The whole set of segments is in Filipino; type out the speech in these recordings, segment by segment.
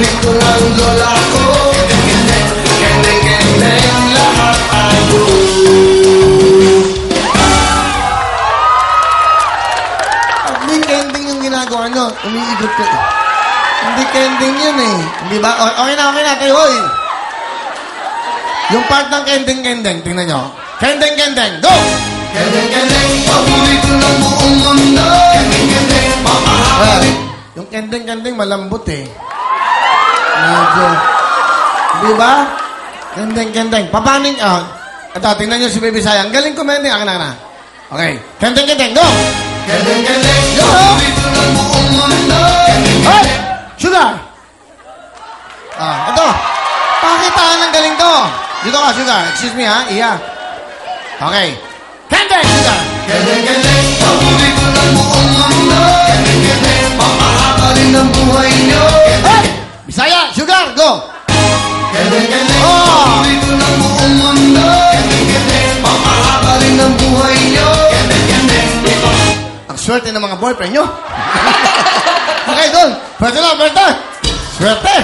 paborito ng lola ko. Kendeng, lahat tayo. Hindi kending yung ginagawa nyo. Umiikot ko. Hindi kending yun eh. Hindi ba? Okay na kayo, hoy. Yung part ng kending, tingnan nyo. Kending, go! Kendeng, paborito ng buong mundo. Kendeng, mamahalin. Yung kending, malambot eh. Medyo. Di ba? Kending. Papanin, ito, tingnan nyo si Baby Sayang. Galing kumending. Akin na. Okay. Kending, go! Kendeng, paborito ng buong mundo. Hey! Sugar! Ito. Pakitaan ng galing to. Dito ka, Sugar. Excuse me, ha? Iya. Okay. Kendeng, Sugar! Kendeng, paborito ng buong mundo. Kendeng, mapahaba rin ang buhay nyo. Hey! Bisaya, Sugar, go! Kendeng, paborito ng buong mundo. Kendeng, mapahaba rin ang buhay nyo. Kendeng, Ang swerte ng mga boyfriend nyo. Okay, doon. Pwede na. Swerte.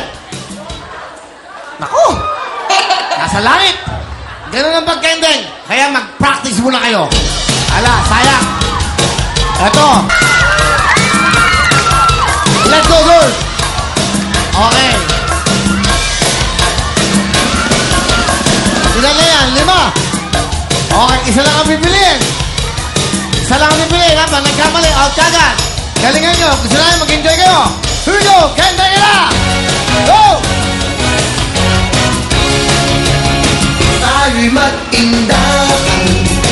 Naku! Nasa langit. Ganun ang pagkendeng. Kaya mag-practice muna kayo. Ala, sayang. Eto. Let's go, girls. Okay. Ilan na yan? 5. Okay, isa lang ang pipiliin. Isa lang ang pipiliin, ha? Pag nagkamali, out kagad. Galingan nyo. Gusto namin mag-enjoy kayo. Here we go. Kendeng na! Go! tayo'y mag-indakan.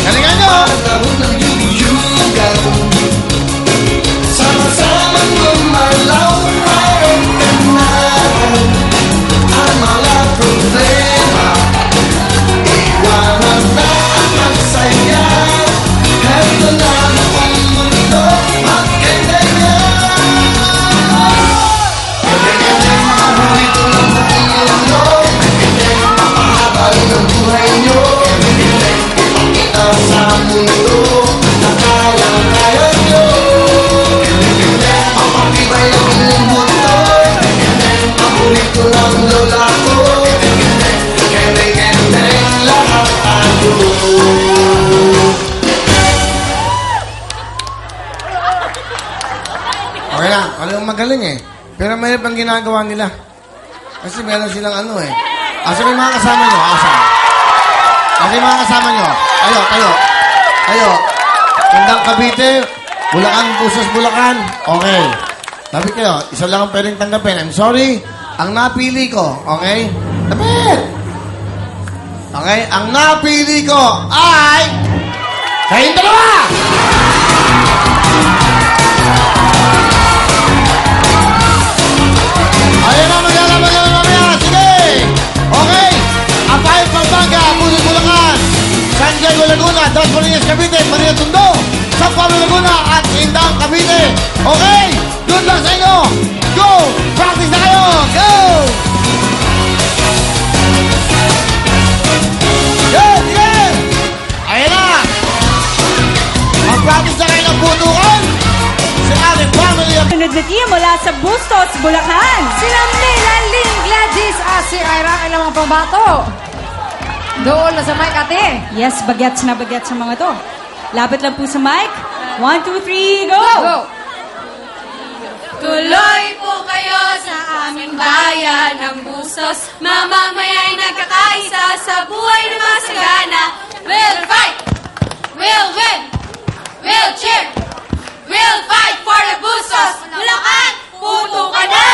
Galingan nyo! Panahon ng yuyugan. Sama-samang gumalaw, mayroong kanahan. Ang mga problema, iwanan na ang magsaya. Heto na ang mundo, mag-kendeng na. Kendeng, paborito ng buong mundo. Kendeng, mapahaba ng buhay nyo. Kendeng, ipakita sa mundo na kaya nyo. Kendeng, mapatibay ang buong mundo. Kendeng, paborito ng lola ko. Kendeng, lahat tayo. Okay lang. Alam mo magaling eh. Pero may pang ginagawa nila. Kasi meron silang ano eh. Asa may mga kasama nyo? Asa? Asa yung mga kasama nyo? Tayo. Tandang Cavite, Bulacan, Pusas, Bulacan. Okay. Sabi kayo, isa lang ang pwedeng tanggapin. I'm sorry. Ang napili ko, okay? Tapit! Okay? Ang napili ko ay... kayong dalawa! Ayan na, maglalaban na mamaya. Sige! Okay! Apay, Pampanga, Puso, Bulacan, San Diego, Laguna, Dos Polinas, Cavite, Manila, Tondo, San Pablo, Laguna, at Indang, Cavite. Okay! Good luck sa inyo! Go! Practice na kayo! Go! Yes! Ayan na! Mag-practice na kayo ng putukan! Si aming family of... Sunod na team mula sa Bustos, Bulacan. Sila Melaling, Gladys, si Ira, ilang mga pambato. Doon na sa mic, ate. Yes, bagets na bagets sa mga to. Lapit lang po sa mic. 1, 2, 3, go! Go! Tuloy po kayo sa aming bayan ng Bustos. Mamamaya'y nagkakaisa sa buhay na masagana. We'll fight! We'll win! We'll cheer! We'll fight for the Bustos! Bulacan! Puto ka na!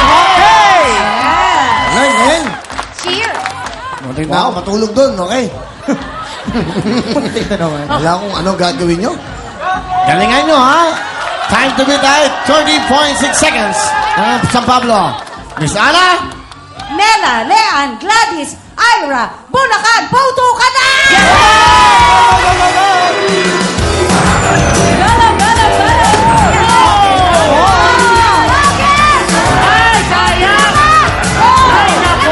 Okay! Ngayon. Cheer! Muntik na ako matulog doon, okay? Wala akong ano gagawin nyo. Galingan nyo, ha? Time to beat that 30.6 seconds. San Pablo. Miss Ana? Mela, Lean, Gladys, Ira, Bulacan, puto ka na! Ay, sayang! Ay, naku!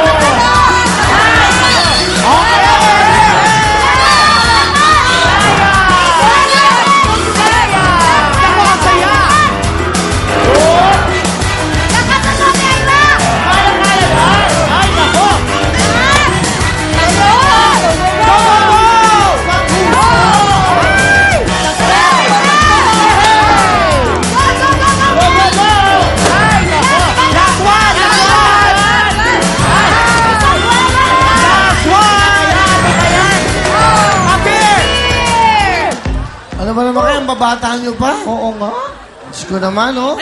babataan nyo pa. Oo nga. Diyos ko naman, oh.